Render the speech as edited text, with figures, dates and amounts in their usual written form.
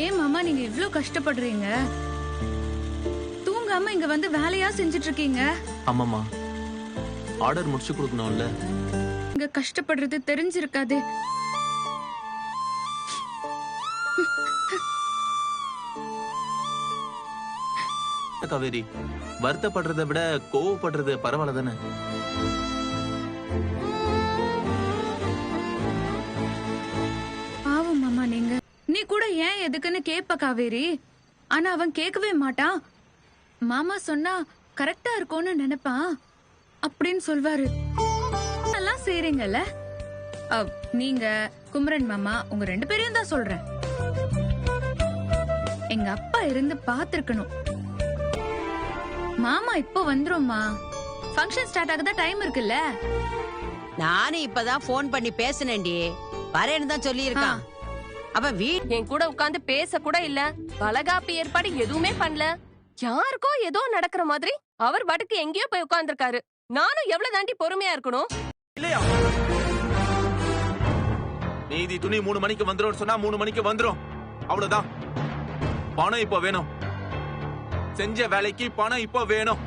ஏன் மாமா நீங்க இவ்ளோ கஷ்டப்படுறீங்க? தூங்காம இங்க வந்து வேலையா செஞ்சுட்டு இருக்கீங்க. ஆமாமா, ஆர்டர் முடிச்சு கொடுக்கணும்ல. இங்க கஷ்டப்படுறது தெரிஞ்சிருக்காது. காவேரி, வருத்தப்படுறதை விட கோவப்படுறது பரவாயில்ல தானே? பாவம் மாமா நீங்க. நீ கூட ஏன் எதுக்குன்னு கேப்ப காவேரி. ஆனா அவன் கேட்கவே மாட்டான். மாமா சொன்னா கரெக்டா இருக்கும்னு நினைப்பான் அப்படின்னு சொல்வாரு. எல்லாம் செய்றீங்கல்ல. நீங்க குமரன் மாமா உங்க 2 பேரையும் தான் சொல்றேன். எங்க அப்பா இருந்து பாத்துருக்கணும். மாமா இப்போ வந்துரும்மா. ஃபங்க்ஷன் ஸ்டார்ட் ஆகதான் டைம் இருக்குல்ல. நானும் இப்பதான் போன் பண்ணி பேசினேன்டி. வரேன்னு தான் சொல்லி இருக்கான். அவன் என் கூட உட்கார்ந்து பேச கூட இல்ல. வளகாப்பு ஏற்பாடு எதுவுமே பண்ணல. யாருக்கோ ஏதோ நடக்கிற மாதிரி அவர் பாட்டுக்கு எங்கேயோ போய் உட்கார்ந்துருக்காரு. நானும் எவ்வளவு தாண்டி பொறுமையா இருக்கணும்? இல்லையா? நீதி துணி 3 மணிக்கு வந்துரும் சொன்னா 3 மணிக்கு வந்துரும். அவ்வளவுதான். பணம் இப்ப வேணும். செஞ்ச வேலைக்கு பணம் இப்ப வேணும்.